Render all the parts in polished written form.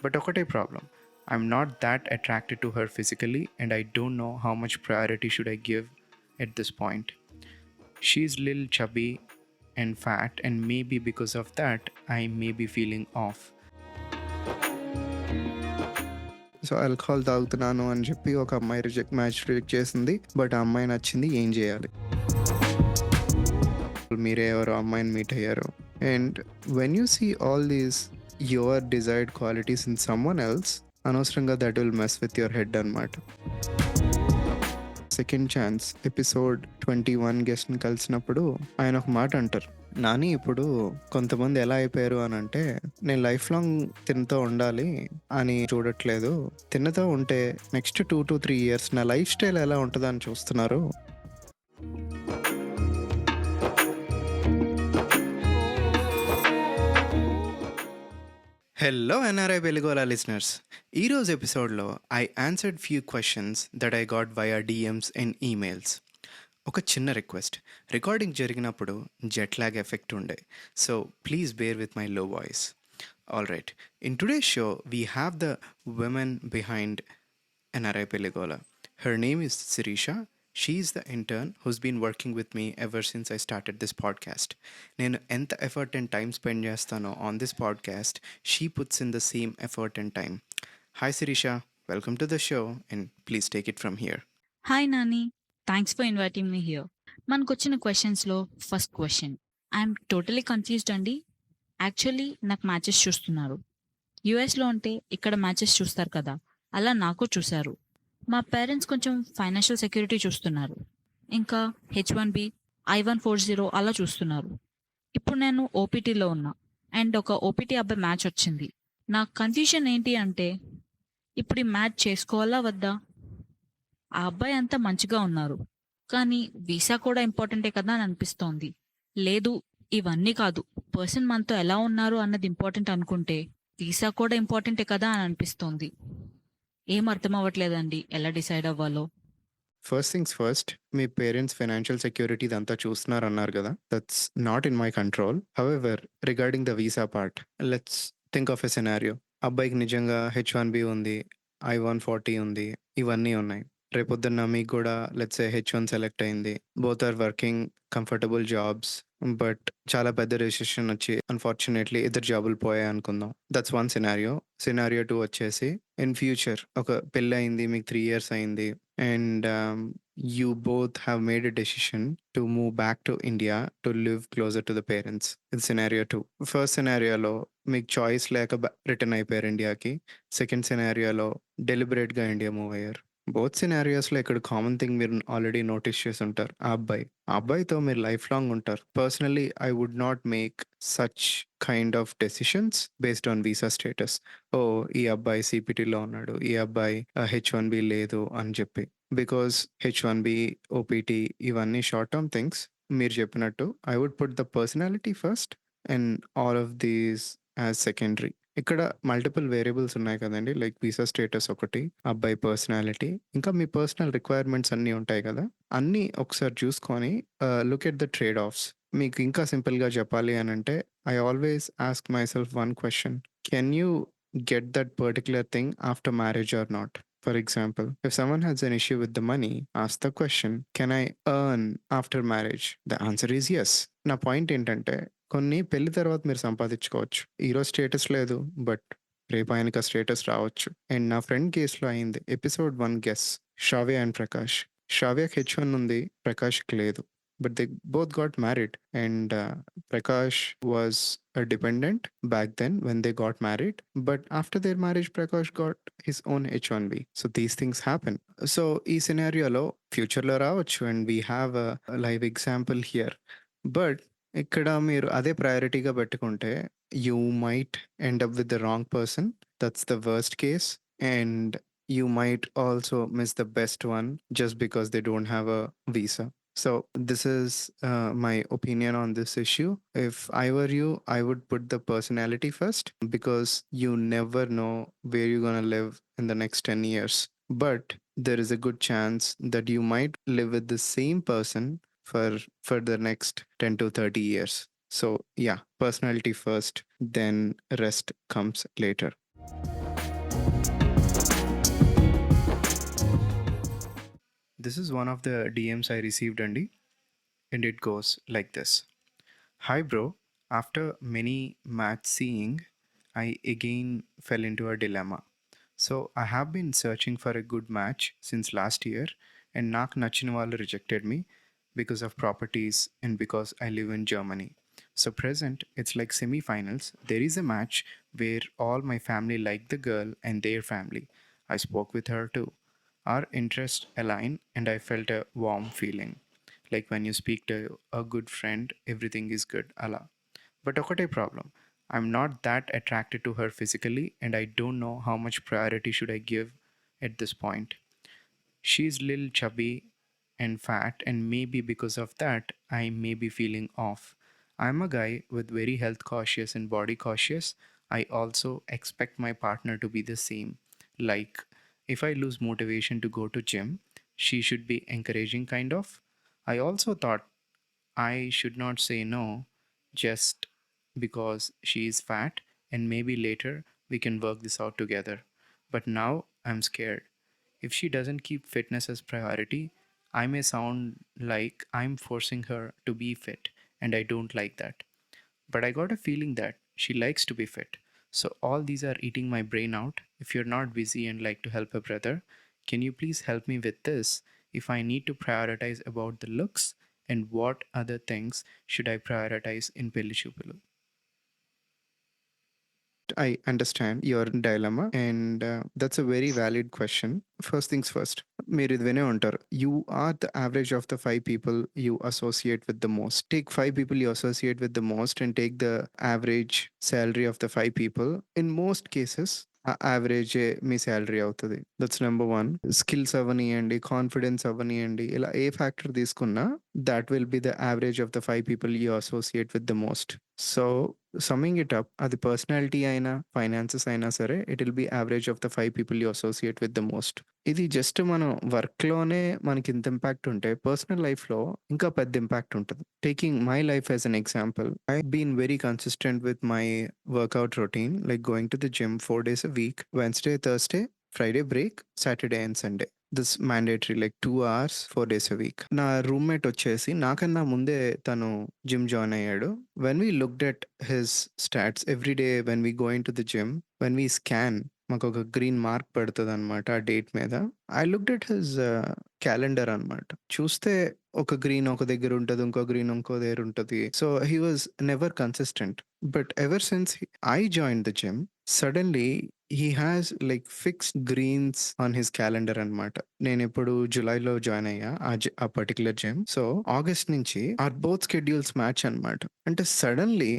But ఒకటే problem, I'm not that attracted to her physically and I don't know how much priority should I give at this point. She's little chubby and fat and maybe because of that I may be feeling off. So alcohol తాగుతున్నాను అని చెప్పి ఒక అమ్మాయి match reject చేసింది. But ఆ అమ్మాయి నచ్చింది, ఏం చేయాలి? మీరే ఎవరో అమ్మాయిని మీట్ అయ్యారు. And when you see all these your desired qualities in someone else, అనవసరంగా that will mess with your head అనమాట. సెకండ్ ఛాన్స్ ఎపిసోడ్ 21 గెస్ట్ని కలిసినప్పుడు ఆయన ఒక మాట అంటారు, నాని ఇప్పుడు కొంతమంది ఎలా అయిపోయారు అని అంటే, నేను లైఫ్ లాంగ్ తినతో ఉండాలి అని చూడట్లేదు, తిన్నతో ఉంటే నెక్స్ట్ 2 to 3 years నా లైఫ్ స్టైల్ ఎలా ఉంటుందని చూస్తున్నారు. హలో ఎన్ఆర్ఐ వెలుగోలా లిజనర్స్, ఈరోజు ఎపిసోడ్లో I answered few questions that I got via DMs and emails. ఒక చిన్న రిక్వెస్ట్, రికార్డింగ్ జరిగినప్పుడు జెట్ లాగ్ ఎఫెక్ట్ ఉండే, so please bear with my low voice. All right, in today's show we have the women behind NRI Velugola. Her name is Sirisha. She's the intern who's been working with me ever since I started this podcast. నేను ఎంత effort and time spend చేస్తానో on this podcast, she puts in the same effort and time. Hi Sirisha, welcome to the show and please take it from here. Hi Nani, thanks for inviting me here. మనకొచ్చిన క్వశ్చన్స్లో first question, I'm totally confused అండి. Actually నాకు matches చూస్తున్నారు. యూఎస్లో అంటే ఇక్కడ matches చూస్తారు కదా, అలా నాకు చూశారు. మా పేరెంట్స్ కొంచెం ఫైనాన్షియల్ సెక్యూరిటీ చూస్తున్నారు. ఇంకా H1B, I-140 అలా చూస్తున్నారు. ఇప్పుడు నేను ఓపీటీలో ఉన్నా అండ్ ఒక ఓపీటీ అబ్బాయి మ్యాచ్ వచ్చింది. నా కన్ఫ్యూజన్ ఏంటి అంటే, ఇప్పుడు ఈ మ్యాచ్ చేసుకోవాలా వద్దా? ఆ అబ్బాయి అంతా మంచిగా ఉన్నారు, కానీ వీసా కూడా ఇంపార్టెంటే కదా అని అనిపిస్తోంది. లేదు, ఇవన్నీ కాదు, పర్సన్ మనతో ఎలా ఉన్నారు అన్నది ఇంపార్టెంట్ అనుకుంటే వీసా కూడా ఇంపార్టెంటే కదా అని అనిపిస్తోంది. ఏం అర్థం అవ్వట్లేదండి ఎలా డిసైడ్ అవ్వాలో. ఫస్ట్ థింగ్స్ ఫస్ట్, మీ పేరెంట్స్ ఫైనాన్షియల్ సెక్యూరిటీ ఇదంతా చూస్తున్నారు అన్నారు కదా, that's not in my control. However, regarding the visa part, let's think of a scenario. అబ్బాయికి నిజంగా H1B ఉంది, I-140 ఉంది, ఇవన్నీ ఉన్నాయి. రేపొద్దున్న మీకు కూడా లెట్స్ సే H1 సెలెక్ట్ అయింది, both are working comfortable jobs, but చాలా పెద్ద రెసిషన్ వచ్చి అన్ఫార్చునేట్లీ ఇద్దరు జాబులు పోయాయి అనుకుందాం. That's one scenario. సినారియో 2 వచ్చేసి, ఇన్ ఫ్యూచర్ ఒక పెళ్ళి అయింది, మీకు 3 years అయింది, and you both have made a decision to move back to India to live closer to the parents. It's scenario 2. First scenario lo మీకు చాయిస్ లేక return అయిపోయారు ఇండియాకి. సెకండ్ సినారియోలో డెలిబరేట్గా ఇండియా మూవ్ అయ్యారు. బోత్ సినారియోస్లో ఇక్కడ కామన్ థింగ్ మీరు ఆల్రెడీ నోటీస్ చేసి ఉంటారు, ఆ అబ్బాయితో మీరు లైఫ్ లాంగ్ ఉంటారు. Personally I would not make such kind of decisions based on visa status. Oh, ఈ అబ్బాయి సిపిటీలో ఉన్నాడు, ఈ అబ్బాయి H1B లేదు అని చెప్పి. బికాస్ H1B, OPT ఇవన్నీ షార్ట్ టర్మ్ థింగ్స్. మీరు చెప్పినట్టు I would put the personality first and all of these as secondary. ఇక్కడ మల్టిపుల్ వేరియబుల్స్ ఉన్నాయి కదండి, లైక్ వీసా స్టేటస్ ఒకటి, అబ్బాయి పర్సనాలిటీ, ఇంకా మీ పర్సనల్ రిక్వైర్మెంట్స్ అన్నీ ఉంటాయి కదా, అన్నీ ఒకసారి చూసుకొని look at the trade offs. మీకు ఇంకా సింపుల్గా చెప్పాలి అని అంటే, I always ask my self one question, can you get that particular thing after marriage or not? For example, if someone has an issue with the money, ask the question, can I earn after marriage? The answer is yes. నా point ఏంటంటే, కొన్ని పెళ్లి తర్వాత మీరు సంపాదించుకోవచ్చు. ఈరోజు status లేదు, but రేపు ఆయనకి ఆ స్టేటస్ రావచ్చు. అండ్ నా ఫ్రెండ్ కేసులో అయింది. Episode 1 guest, Shravya and Prakash. శ్రావ్యకి H1 ఉంది, ప్రకాష్కి లేదు. But they both got married, and Prakash was a dependent back then when they got married. But after their marriage, Prakash got his own H1B. So these things happen. So ఈ సినారియోలో ఫ్యూచర్లో రావచ్చు, and we have a live example here. But ఇక్కడ మీరు అదే ప్రయారిటీగా పెట్టుకుంటే, you might end up with the wrong person. That's the worst case. And you might also miss the best one just because they don't have a visa. So this is my opinion on this issue. If I were you, I would put the personality first, because you never know where you're going to live in the next 10 years. But there is a good chance that you might live with the same person for the next 10 to 30 years. So yeah, personality first, then rest comes later. This is one of the DMs I received, Andy, and it goes like this. Hi, bro. After many match seeing, I again fell into a dilemma. So, I have been searching for a good match since last year, and Nak Nachinwal rejected me because of properties and because I live in Germany. So, present, it's like semi-finals. There is a match where all my family liked the girl and their family. I spoke with her too. Our interests align, and I felt a warm feeling. Like when you speak to a good friend, everything is good, Allah. But okate problem. I'm not that attracted to her physically, and I don't know how much priority should I give at this point. She's little chubby and fat, and maybe because of that, I may be feeling off. I'm a guy with very health cautious and body cautious. I also expect my partner to be the same. Like, if I lose motivation to go to gym, she should be encouraging kind of. I also thought I should not say no just because she is fat, and maybe later we can work this out together. But now I'm scared. If she doesn't keep fitness as priority, I may sound like I'm forcing her to be fit, and I don't like that. But I got a feeling that she likes to be fit. So all these are eating my brain out. If you're not busy and like to help a brother, can you please help me with this? If I need to prioritize about the looks, and what other things should I prioritize in Pelli Choopulu? I understand your dilemma, and that's a very valid question. First things first, మీరు ఇది వినే ఉంటారు. You are the average of the 5 people you associate with the most. Take 5 people you associate with the most and take the average salary of the 5 people. In most cases, ఆ యావరేజే మీ salary అవుతది. That's number 1. Skills అవ్వనియండి, confidence అవ్వనియండి, ఇలా ఏ factor తీసుకున్నా that will be the average of the 5 people you associate with the most. So summing it up, అది personality అయినా finances అయినా సరే, it will be average of the 5 people you associate with the most. ఇది just మనం వర్క్‌లోనే మనకి ఇంత impact ఉంటే, personal లైఫ్‌లో ఇంకా పెద్ద ఇంపాక్ట్ ఉంటది. Taking my life as an example, I have been very consistent with my workout routine, like going to the gym 4 days a week, Wednesday, Thursday, Friday break, Saturday and Sunday. This mandatory like 2 hours 4 days a week. నా roommate వచ్చేసి నాకన్నా ముందే తను gym join అయ్యాడు. When we looked at his stats every day when we go into the gym, when we scan మాకొక green mark పడతదనమాట ఆ date మీద. I looked at his calendar అనమాట. చూస్తే ఒక గ్రీన్ ఒక దగ్గర ఉంటది. ఇంకో గ్రీన్ ఇంకో దగ్గర ఉంటది. So, he was never consistent. But ever since I joined the gym, suddenly he has like fixed greens on his calendar అనమాట. నేనెప్పుడు జులైలో జాయిన్ అయ్యా ఆ పర్టిక్యులర్ జిమ్. సో, ఆగస్ట్ నుంచి ఆర్ బోత్ స్కెడ్యూల్స్ మ్యాచ్ అనమాట. అంటే suddenly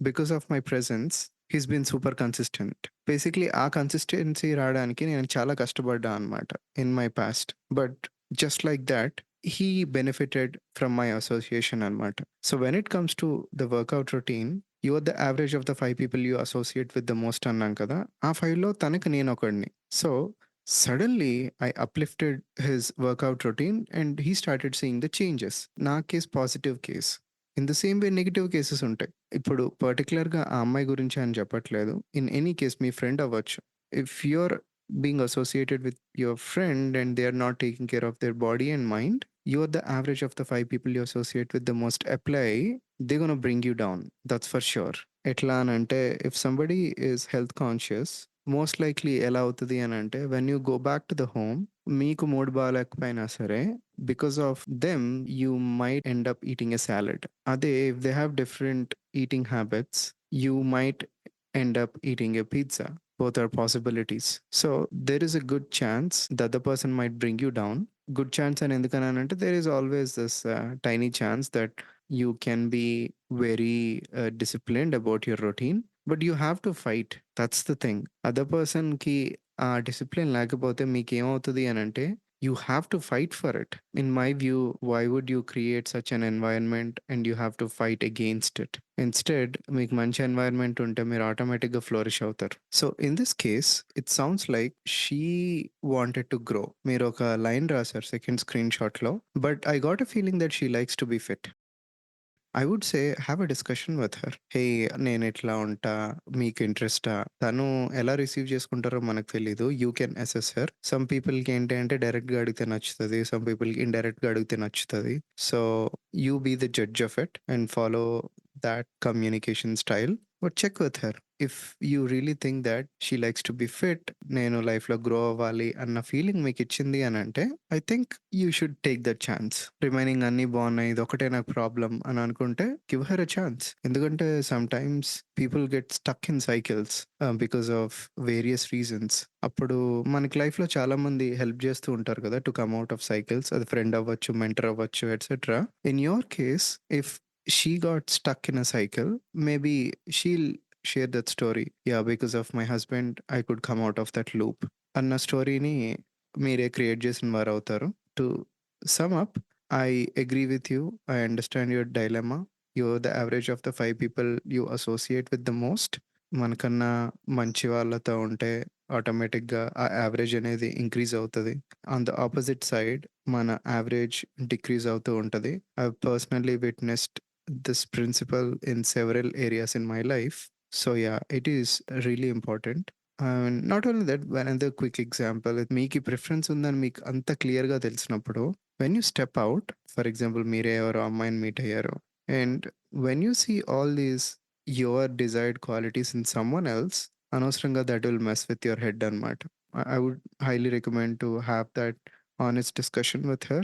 because of my presence he's been super consistent. Basically ఆ consistency రావడానికి నేను చాలా కష్టపడ్డా అనమాట in my past. But just like that he benefited from my association అనమాట. So when it comes to the workout routine, you are the average of the 5 people you associate with the most అన్నాం కదా! ఆ 5లో తనకి నేనొకడిని. So suddenly I uplifted his workout routine and he started seeing the changes. నా case positive case. In the same way negative cases ఉంటాయి. ఇప్పుడు పర్టిక్యులర్‌గా ఆ అమ్మాయి గురించి అని చెప్పట్లేదు. ఇన్ ఎనీ కేస్ మీ ఫ్రెండ్ అవ్వచ్చు. If you're being associated with your friend and they are not taking care of their body and mind, you're the average of the 5 people you associate with the most apply, they're gonna bring you down. That's for sure. ఎట్లా అనంటే, if somebody is health conscious, most likely ఎలా అవుతది అనంటే, when you go back to the home, మీకు mood బాలేకపోయినా సరే, because of them, you might end up eating a salad. అదే if they have different eating habits, you might end up eating a pizza. Both are possibilities. So there is a good chance the other person might bring you down. Good chance and ఎందుకనంటే there is always this tiny chance that you can be very disciplined about your routine, but you have to fight. That's the thing. Other person కి ఆ discipline లేకపోతే మీకేమవుతది అనంటే you have to fight for it. In my view, why would you create such an environment and you have to fight against it? Instead, మీకు మంచి environment ఉంటే మీరు ఆటోమేటిక్‌గా flourish అవుతారు. So, in this case it sounds like she wanted to grow. మీరొక line రాసారు second స్క్రీన్‌షాట్‌లో. But I got a feeling that she likes to be fit. I would say have a discussion with her. Hey, నేనిట్లా ఉంటా. మీకు ఇంట్రెస్టా? తను ఎలా receive చేసుకుంటారో మనకు తెలీదు. You can assess her. Some పీపుల్‌కి ఏంటి అంటే డైరెక్ట్‌గా అడిగితే నచ్చుతది. సమ్ పీపుల్‌కి ఇండైరెక్ట్‌గా అడిగితే నచ్చుతది. So, you be the judge of it and follow that communication style. But check with her. If you really think that she likes to be fit, నేను లైఫ్‌లో గ్రో అవ్వాలి అన్న ఫీలింగ్ మీకిచ్చింది అనంటే, I think you should take that chance. Remaining అన్నీ బావున్నాయి. ఇదొక్కటే నాకు problem అని అనుకుంటే గివ్ హర్ ఎ ఛాన్స్. ఎందుకంటే sometimes people get stuck in cycles because of various reasons. అప్పుడు మనకి లైఫ్‌లో చాలామంది హెల్ప్ చేస్తూ ఉంటారు కదా! To come out of cycles. అది ఫ్రెండ్ అవ్వచ్చు, మెంటర్ అవ్వచ్చు etcetera. In your case if she got stuck in a cycle, maybe she'll share that story. Yeah, because of my husband, I could come out of that loop. అన్న స్టోరీని మీరే create చేసిన వారవుతారు. To sum up, I agree with you. I understand your dilemma. You're the average of the 5 people you associate with the most. మనకన్నా మంచి వాళ్ళతో ఉంటే ఆటోమేటిక్‌గా ఆ యావరేజ్ అనేది ఇంక్రీజ్ అవుతది. ఆన్ ద ఆపోజిట్ సైడ్ మన యావరేజ్ డిక్రీజ్ అవుతూ ఉంటది. I have personally witnessed this principle in several areas in my life. So yeah, it is really important. And not only that, another quick example, మీకు preference ఉందని మీకు అంత క్లియర్‌గా తెలిసినప్పుడు, when you step out, for example, మీరే ఎవరో అమ్మాయిని meet అయ్యారు. And when you see all these your desired qualities in someone else, అనవసరంగా that will mess with your head అన్నమాట. I would highly recommend to have that honest discussion with her.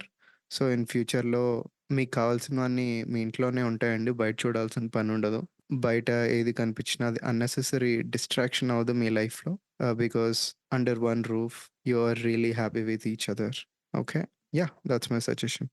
So, in ఫ్యూచర్‌లో మీకు కావాల్సినవన్నీ మీ ఇంట్లోనే ఉంటాయండి. బయట చూడాల్సిన పనుండదు. బయట ఏది కనిపించినా అది అన్నెసెసరీ డిస్ట్రాక్షన్ అవ్వదు మీ లైఫ్‌లో. Because under one roof you are really happy with each other. Okay. Yeah! That's my suggestion.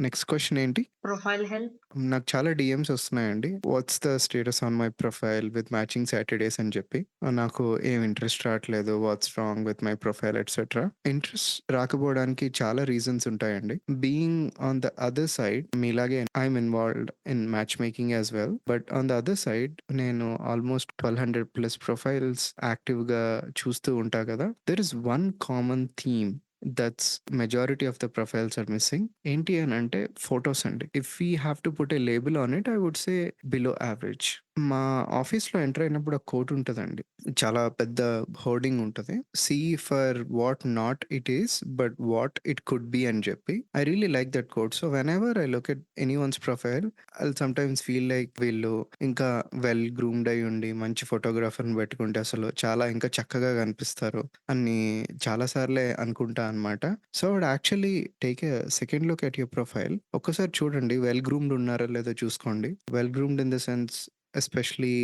Next question ఏంటి? Profile help. నాకు చాలా డీఎమ్స్ వస్తున్నాయండి. What's the status on my profile with matching Saturdays అని చెప్పి. నాకు ఏం ఇంట్రెస్ట్ రావట్లేదు. What's wrong with my profile etcetera. Interest రాకపోవడానికి చాలా రీజన్స్ ఉంటాయండి. Being on the other side మీలాగే I'm involved in match making as well. But on the other side నేను ఆల్మోస్ట్ 1200+ ప్రొఫైల్స్ యాక్టివ్‌గా చూస్తూ ఉంటా కదా! There is one common theme that's majority of the profiles are missing. ఏంటి అనంటే photos అండి. If we have to put a label on it, I would say below average. మా ఆఫీస్‌లో ఎంటర్ అయినప్పుడు ఒక కోట్ ఉంటదండి. చాలా పెద్ద హోర్డింగ్ ఉంటది. See for what not it is, but what it could be అని చెప్పి. I really like that quote. So whenever I look at anyone's profile, I'll sometimes feel like వీళ్ళు ఇంకా వెల్ గ్రూమ్డ్ అయ్యి ఉండి మంచి ఫోటోగ్రాఫర్‌ని పెట్టుకుంటే అసలు చాలా ఇంకా చక్కగా కనిపిస్తారు అని చాలా సార్లే అనుకుంటా అనమాట. So, I would actually take a second look at your profile. ఒక్కసారి చూడండి వెల్ గ్రూమ్డ్ ఉన్నారో లేదో చూసుకోండి. Well groomed in the sense especially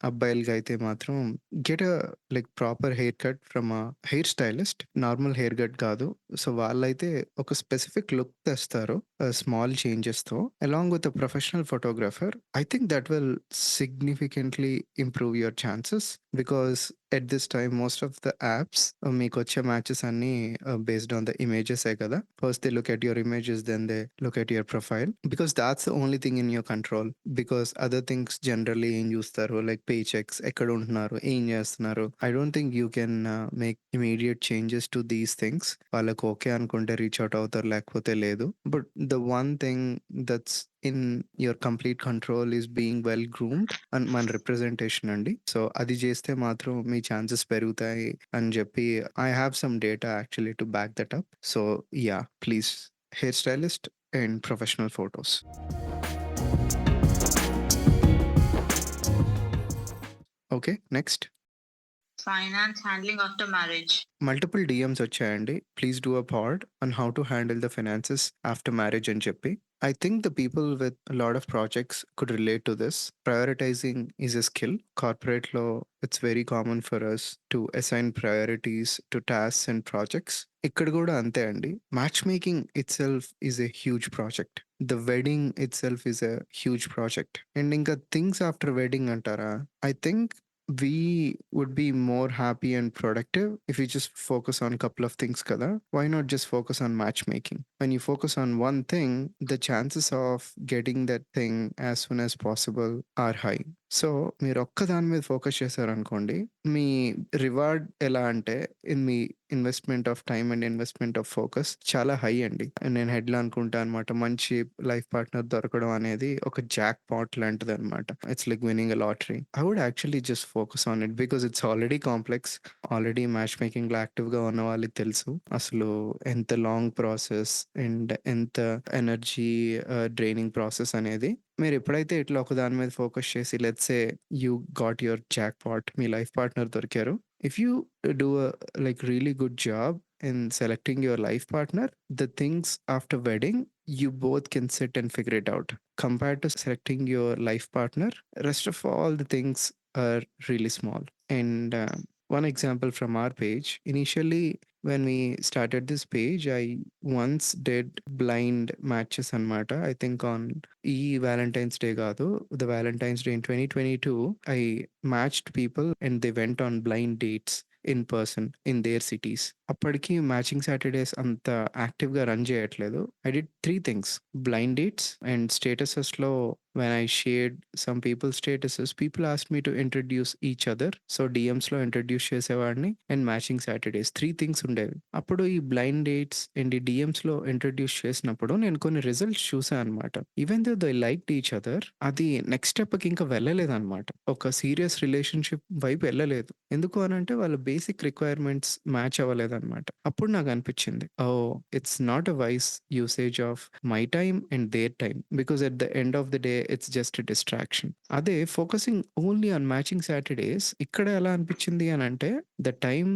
అబ్బాయిలకైతే మాత్రం get a like proper hair cut from a hair stylist. Normal hair cut కాదు. So, వాళ్ళైతే ఒక స్పెసిఫిక్ లుక్ తెస్తారు. స్మాల్ చేంజెస్‌తో along with a professional photographer. I think that will significantly improve your chances. Because at this time most of the apps మీకొచ్చే matches అన్నీ based on the ఇమేజెసే కదా! First they look at your images, then they look at your profile. Because that's the only thing in your control. Because other things generally ఏం చూస్తారు like paychecks, ఎక్కడ ఉంటున్నారు, ఏం చేస్తున్నారు. I don't think you can make immediate changes to these things. వాళ్ళకి okay అనుకుంటే reach out అవుతారు, లేకపోతే లేదు. But the one thing that's in your complete control is being well groomed and మన రిప్రజెంటేషన్ అండి. సో, అది చేస్తే మాత్రం మీ ఛాన్సెస్ పెరుగుతాయి అని చెప్పి I have some data actually to back that up. So, yeah! Please hair stylist and professional photos. Okay. Next. Finance handling after marriage. Multiple DMs వచ్చాయండి. Please do a pod on how to handle the finances after marriage అని చెప్పి. I think the people with a lot of projects could relate to this. Prioritizing is a skill. Corporate law, it's very common for us to assign priorities to tasks and projects. ఇక్కడ కూడా అంతే అండి. Match making it self is a huge project. The wedding it self is a huge project. And ఇంకా things after wedding అంటారా? I think we would be more happy and productive if we just focus on a couple of things kada. Why not just focus on matchmaking? When you focus on one thing, the chances of getting that thing as soon as possible are high. So, మీరు ఒక్క దాని మీద focus చేశారనుకోండి, మీ reward ఎలా అంటే, మీ investment of time and investment of focus చాలా high అండి. నేను హెడ్‌లో అనుకుంటా అనమాట. మంచి లైఫ్ పార్ట్నర్ దొరకడం అనేది ఒక జాక్ పాట్ లాంటిదనమాట. It's like winning a lottery. I would actually just focus on it because it's already complex. Already match మేకింగ్‌లో యాక్టివ్‌గా ఉన్న వాళ్ళకి తెలుసు. అసలు ఎంత లాంగ్ ప్రాసెస్ అండ్ ఎంత ఎనర్జీ డ్రైనింగ్ ప్రాసెస్ అనేది. మీరెప్పుడైతే ఇట్లా ఒక దాని మీద ఫోకస్ చేసి let's say you got your jackpot మీ లైఫ్ పార్ట్నర్ దొరికారు. If you do like really good job in selecting your life partner, the things after wedding you both can sit and figure it out. Compared to selecting your life partner, rest of all the things are really small. And one example from our page, initially when we started this page, I once did blind matches anmata. I think on Valentine's Day కాదు, the Valentine's Day in 2022, I matched people and they went on blind dates in person in their cities. అప్పటికి matching Saturdays అంత యాక్టివ్‌గా run చేయట్లేదు. I did 3 things. Blind dates and స్టేటసెస్‌లో when I shared some people statuses, people asked me to introduce each other. So, డీఎమ్స్‌లో introduce చేసేవాడిని and matching Saturdays 3 things ఉండేవి. అప్పుడు ఈ బ్లైండ్ డేట్స్ అండ్ ఈ డీఎమ్స్‌లో ఇంట్రొడ్యూస్ చేసినప్పుడు నేను కొన్ని రిజల్ట్స్ చూసా అనమాట. Even though they liked each other, అది నెక్స్ట్ స్టెప్‌కి ఇంకా వెళ్ళలేదనమాట. ఒక సీరియస్ రిలేషన్‌షిప్ వైపు వెళ్ళలేదు. ఎందుకు అనంటే వాళ్ళ బేసిక్ రిక్వైర్మెంట్స్ మ్యాచ్ అవ్వలేదన్నమాట. అప్పుడు నాకనిపించింది, oh! It's not a wise usage of my time and their time. Because at the end of the day it's just a distraction. అదే focusing only on matching Saturdays ఇక్కడ ఎలా అనిపించింది అనంటే, the time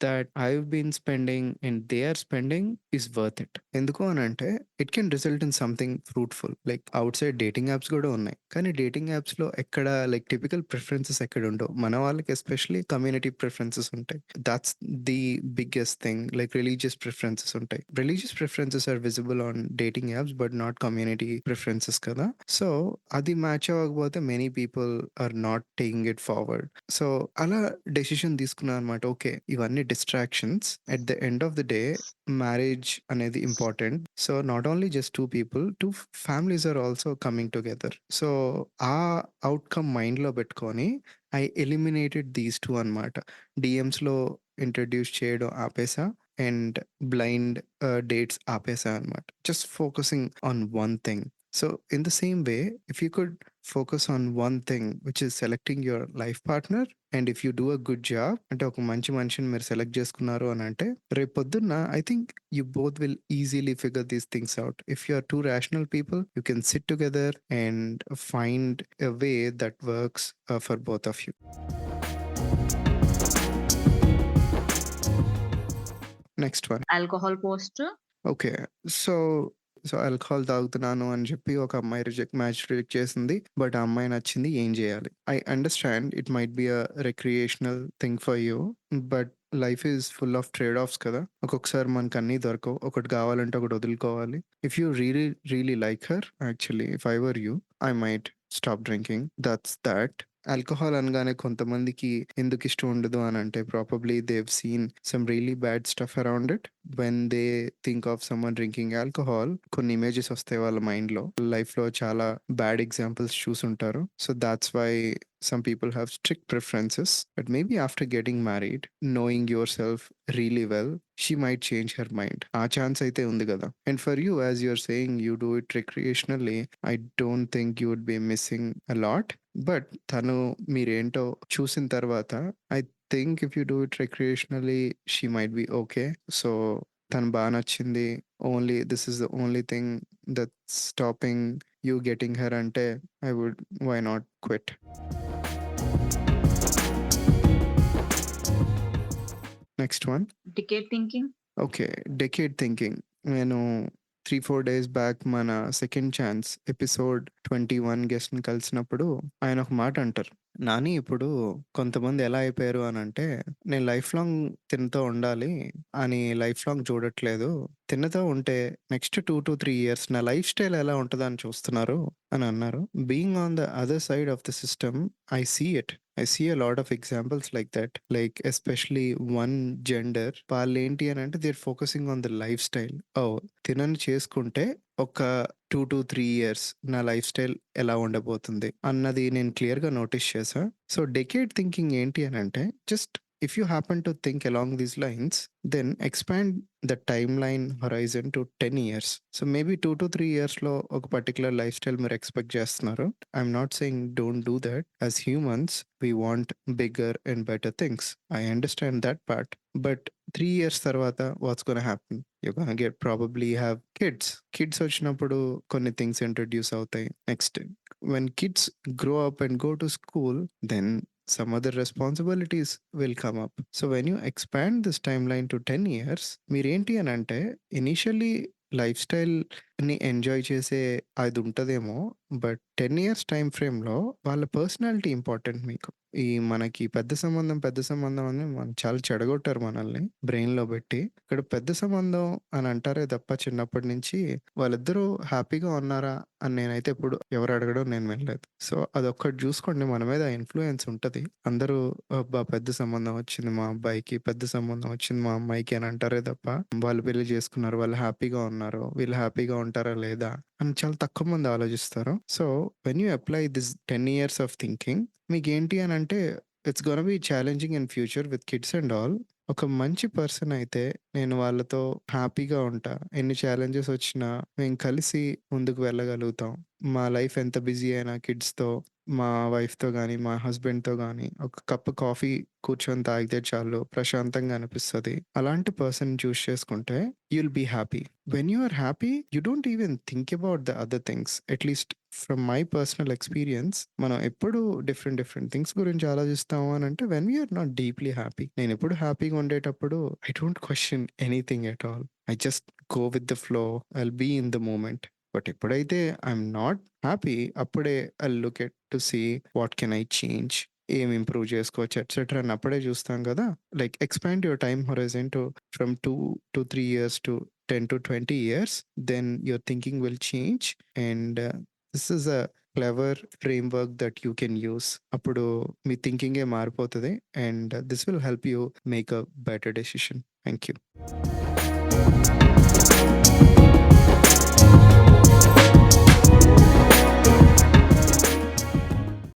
that I've been spending and they are spending is worth it. ఎందుకు అనంటే it can result in something fruitful. Like outside dating apps గూడా ఉన్నాయి. కానీ డేటింగ్ యాప్స్‌లో ఎక్కడ లైక్ టిపికల్ ప్రిఫరెన్సెస్ ఎక్కడుండవు. మన వాళ్ళకి ఎస్పెషల్లీ కమ్యూనిటీ ప్రిఫరెన్సెస్ ఉంటాయి. That's the biggest thing. Like religious preferences ఉంటాయి. Religious preferences are visible on dating apps but not community preferences కదా! సో, అది మ్యాచ్ అవ్వకపోతే many people are not taking it forward. So, అలా decision తీసుకున్నా అనమాట. Okay. ఇవన్నీ distractions. At the end of the day marriage అనేది important. So, not only just 2 people, 2 families are also coming together. So, ఆ outcome మైండ్‌లో పెట్టుకొని I eliminated these 2 అనమాట. డీఎమ్స్‌లో ఇంట్రొడ్యూస్ చేయడం ఆపేసా అండ్ బ్లైండ్ డేట్స్ ఆపేసా అనమాట. Just focusing on one thing. So, in the same way if you could focus on one thing which is selecting your life partner and if you do a good job, అంటే ఒక మంచి మనిషిని మీరు select చేసుకున్నారు అనంటే రేపొద్దున్న I think you both will easily figure these things out. If you are two rational people, you can sit together and find a way that works for both of you. Next one. Alcohol poster. Okay. So, alcohol తాగుతున్నాను అని చెప్పి ఒక అమ్మాయి match reject చేసింది. But ఆ అమ్మాయి నచ్చింది. ఏం చేయాలి? I understand it might be a recreational thing for you. But life is full of trade offs కదా! ఒక్కొక్కసారి మనకన్నీ దొరకవు. ఒకటి కావాలంటే ఒకటి వదులుకోవాలి. If you really like her, actually if I were you, I might stop drinking. That's thought. Alcohol అనగానే కొంతమందికి ఎందుకిష్టం ఉండదు అనంటే probably they have seen some really bad stuff around it. When they think of someone drinking alcohol, కొన్ని images వస్తాయి వాళ్ళ మైండ్‌లో. లైఫ్‌లో చాలా బ్యాడ్ ఎగ్జాంపుల్స్ చూసుంటారు. So, that's why some people have strict preferences. But maybe after getting married, knowing yourself really well, she might change her mind. ఆ chance అయితే ఉంది కదా! And for you, as you're saying you do it recreationally, I don't think you would be missing a lot. But తను మీరేంటో చూసిన తర్వాత I think if you do it recreationally, she might be okay. So, తను బా నచ్చింది. Only this is the only thing that's stopping you getting her అంటే I would, why not quit? Next one. Decade thinking. Okay. Decade thinking. నేను 3, 4 days back మన second chance episode 21 గెస్ట్‌ని కలిసినప్పుడు ఆయన ఒక మాట అంటారు. నాని ఇప్పుడు కొంతమంది ఎలా అయిపోయారు అనంటే, నేను లైఫ్ లాంగ్ తినతో ఉండాలి అని లైఫ్ లాంగ్ చూడట్లేదు. తినతో ఉంటే నెక్స్ట్ 2-3 ఇయర్స్ నా లైఫ్ స్టైల్ ఎలా ఉంటదని చూస్తున్నారు అని అన్నారు. Being on the other side of the system, I see it. I see a lot of examples like that. Like especially one gender, వాళ్ళేంటి అనంటే they're focusing on the lifestyle. Oh, తినని చేసుకుంటే ఒక 2-3 ఇయర్స్ నా లైఫ్ స్టైల్ ఎలా ఉండబోతుంది అన్నది నేను క్లియర్‌గా నోటీస్ చేశా. సో, డెకేడ్ థింకింగ్ ఏంటి అనంటే just if you happen to think along these lines then expand the timeline horizon to 10 years. So, maybe 2-3 ఇయర్స్‌లో ఒక పర్టిక్యులర్ లైఫ్ స్టైల్ మీరు ఎక్స్‌పెక్ట్ చేస్తున్నారు. I'm not saying don't do that. As humans we want bigger and better things. I understand that part. But 3 years తర్వాత what's gonna happen? You gonna probably have kids. Kids వచ్చినప్పుడు కొన్ని things introduce అవుతాయి. Next when kids grow up and go to school then some other responsibilities will come up. So when you expand this timeline to 10 years, మీరేంటి అని అంటే initially life స్టైల్‌ని enjoy చేసే అది ఉంటదేమో. బట్ 10 ఇయర్స్ టైమ్ ఫ్రేమ్‌లో వాళ్ళ పర్సనాలిటీ ఇంపార్టెంట్ మీకు. ఈ మనకి పెద్ద సంబంధం అని చాలా చెడగొట్టారు మనల్ని బ్రెయిన్‌లో పెట్టి. ఇక్కడ పెద్ద సంబంధం అని అంటారే తప్ప చిన్నప్పటి నుంచి వాళ్ళిద్దరూ హ్యాపీగా ఉన్నారా అని నేనైతే ఎప్పుడు ఎవరు అడగడం నేను వినలేదు. సో, అదొక్కటి చూసుకోండి మన మీద ఇన్‌ఫ్లూయెన్స్ ఉంటది. అందరూ అబ్బా! పెద్ద సంబంధం వచ్చింది మా అబ్బాయికి, పెద్ద సంబంధం వచ్చింది మా అమ్మాయికి అని అంటారే తప్ప వాళ్ళు పెళ్లి చేసుకున్నారు, వాళ్ళు హ్యాపీగా ఉన్నారు, వీళ్ళు హ్యాపీగా ఉంటారా లేదా అని చాలా తక్కువ మంది ఆలోచిస్తారు. So, when you apply this 10 years of thinking మీకేంటి అనంటే it's gonna be challenging in future with kids and all. ఒక మంచి పర్సన్ అయితే నేను వాళ్ళతో హ్యాపీగా ఉంటా. ఎన్ని ఛాలెంజెస్ వచ్చినా మేము కలిసి ముందుకు వెళ్ళగలుగుతాం. మా లైఫ్ ఎంత బిజీ అయినా కిడ్స్‌తో, మా వైఫ్‌తో గానీ, మా హస్బెండ్‌తో గానీ ఒక కప్ కాఫీ కూర్చొని తాగితే చాలు ప్రశాంతంగా అనిపిస్తది. అలాంటి పర్సన్ చూజ్ చేసుకుంటే you will be happy. When you are happy you don't even think about the other things. At least from my personal experience మనం ఎప్పుడు డిఫరెంట్ థింగ్స్ గురించి ఆలోచిస్తాము అనంటే when we are not deeply happy. నేనెప్పుడు హ్యాపీగా ఉండేటప్పుడు I don't question anything at all. I just go with the flow. I'll be in the moment. But ఎప్పుడైతే I'm not happy అప్పుడే I'll look at to see what can I change? ఏం improve చేసుకోవచ్చు etcetera అని అప్పుడే చూస్తాం కదా! Like expand your time horizon to from 2-3 years to 10-20 years. Then your thinking will change and this is a clever framework that you can use. అప్పుడు మీ థింకింగే మారిపోతది and this will help you make a better decision. Thank you.